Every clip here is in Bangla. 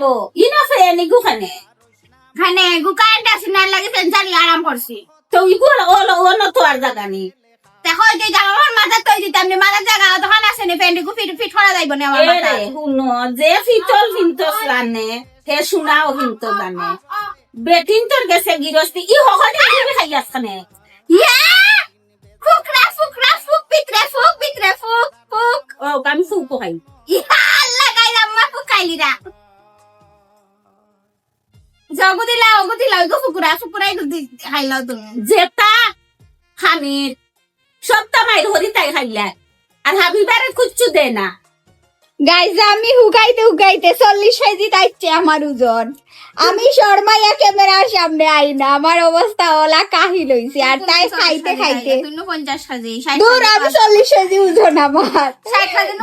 গো ইনো ফেনি গুখানে খানে গুকাইতে সিনার লাগি সেন্সারি আরাম করছি তো ইগুলো ওনো তো আর জায়গা নেই দেখো যে জামার মাথা তৈ দিতাম নি মাথা জায়গা তখন আছে নি ফেন্ডি গু ফিট ফিট করা যাইব না আমার মাথা এরে হুনো যে ফিতল ফিনতস রানে হে শুনাও ফিনতো জানে বেটিন তোর গেছে গিরস্তি ই হকলে দিবি খাইয়াস খানে ইয়া ফুকরা ফুকরা ফুক পিত্রে ফুক ও আমি সুপ খাই ইয়া আল্লাহ গাইলাম মা ফুকাইলিরা জগদিলা ওগদিলা ওগো ফুকুরা ফুকুরাই গুদি খাইলাও তুমি জেতা খানির সপ্তাহ মাইর হরি তাই খাইলা আর হাবিবারে কুচ্ছু দে না গাইজ আমি হুগাইতে 40 কেজি তাইছে আমার ওজন আমি শর্মাইয়া ক্যামেরার সামনে আই না আমার অবস্থা ওলা কাহি লইছি আর তাই খাইতে 50 কেজি দূর আমি 40 কেজি ওজন আমার 60 কেজি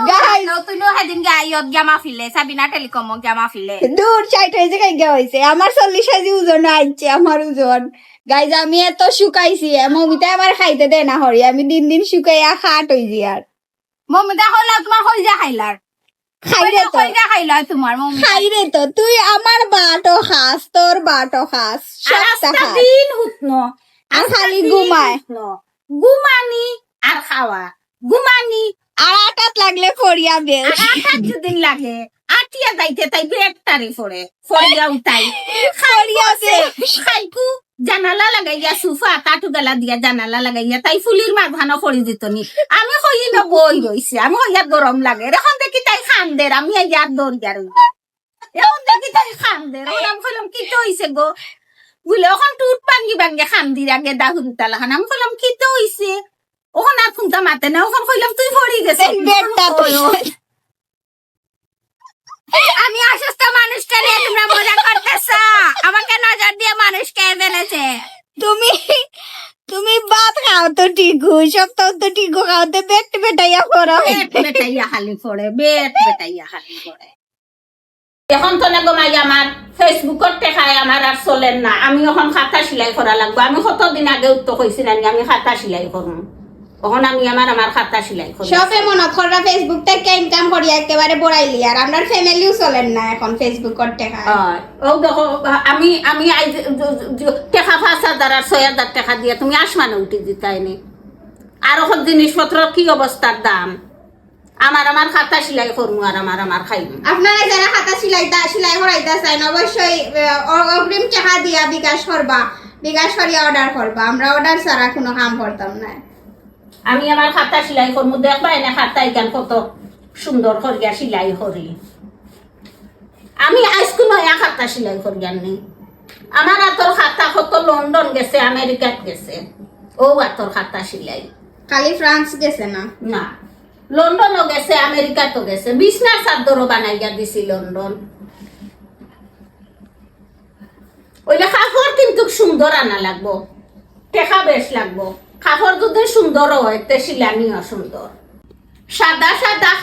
নো তুই নো হেদিন গাইয়ত জামা ফিলে সাবিনা টেলিকম জামা ফিলে দূর 60 কেজি কাই গা হইছে আমার 40 কেজি ওজন আইছে আমার ওজন গাইজ আমি এত শুকাইছি মমিতা আমার খাইতে দে না হরি আমি দিন দিন শুকাইয়া খাট হইছি আর মমিতা হইলা তোমার হইজা খাইলার খাইরে তো তুই আমার বাটো খাস তোর বাটো খাস রাস্তা দিন হুতনো আর খালি ঘুমায় ঘুমানি আর খাওয়া ঘুমানি আর আটাত লাগলে ফরিয়া বেল আঠার যদিন লাগে আটিয়া যাইতে তাই বেটারি ফরে ফরিয়া উঠাই ফরিয়া বেল খাইকু জানালা লাগাইয়া সুফা কাটু গালা দিয়া জানালা লাগাইয়া তাই ফুলির মার ভানো ফরি দিত নি আমি কই না বই রইছে আমি কইয়া গরম লাগে এখন দেখি তাই খান্দের আমি ইয়ার দৌড়িয়া রই এখন দেখি তাই খান্দের আমি কইলাম কি তো হইছে গো বলে এখন টুট ভাঙ্গি ভাঙ্গি খান্দির আগে দা হুনতালা খান আমি কইলাম কি তো হইছে ওখান আর খুনতা মাতে না ওখান কইলাম তুই ফরি গেছে বেডটা তো আমি অসুস্থ মানুষটা নিয়ে তোমরা মজা করতেছ আমাকে নজর দিয়ে মানুষ কে ফেলেছে তুমি ভাত খাও তো টিকু সব তো টিকু খাওতে পেট বেটাইয়া পড়ো বেটাইয়া খালি পড়ে বেটাইয়া খালি পড়ে এখন তো না গমাই আমার ফেসবুকত দেখায় আমার আর চলেন না আমি এখন খাতা সেলাই করা লাগবো আমি কতদিন আগে উত্তর কইছি না আমি খাতা সেলাই করুন এখন আমি আমার খাতা সেলাই করি সবে মনে কররা ফেসবুক থেকে ইনকাম করি একেবারে বড়াইলি আর আমার ফ্যামিলিও চলেন না এখন ফেসবুক করতে খায় ও দেখো আমি টাকা 5,000 আর 6,000 টাকা দিয়ে তুমি আসমানে উঠে দিতাইনি আর ওখান জিনিসপত্র কি অবস্থার দাম আমার খাতা সেলাই করবো আর আমার খাইব আপনারা যারা খাতা সেলাই করাইতে চান অবশ্যই অগ্রিম টাকা দিয়া বিকাশ করিয়া অর্ডার করবা আমরা অর্ডার ছাড়া কোনো কাম করতাম না আমি আমার খাতা সেলাই করবো দেখবা এনে খাতা এখান কত সুন্দর করিয়া সেলাই করি আমি আজকে নয়া খাতা সেলাই করিয়া নেই আমার হাতর খাতা কত লন্ডন গেছে আমেরিকাত গেছে ও হাতর খাতা সেলাই খালি ফ্রান্স গেছে না না লন্ডনও গেছে আমেরিকাতো গেছে বিছনা চাদরও বানাইয়া দিছি লন্ডন ওইটা কাপড় কিন্তু সুন্দর আনা লাগবো টেকা বেশ লাগবো কাপড় যদি সুন্দর হয় তে শিলানিও সুন্দর সাদা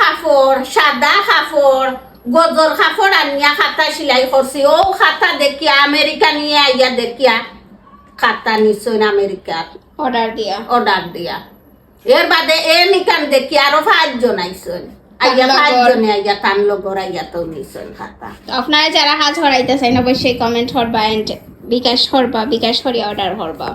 কাপড় গজর কাপড় আনিয়া খাতা সেলাই করছি ও খাতা দেখিয়া আমেরিকা নিয়ে আইয়া দেখিয়া খাতা নিশ্চয় আমেরিকার অর্ডার দিয়া এর বাদে নিকান দেখি আরো 5 জন আইসন আইয়া 5 জনে আইয়া তান লগর আইয়া তো নিছেন খাতা আপনারা যারা কাজ করাইতে চান অবশ্যই কমেন্ট করবা এন্ড বিকাশ করিয়া অর্ডার করবা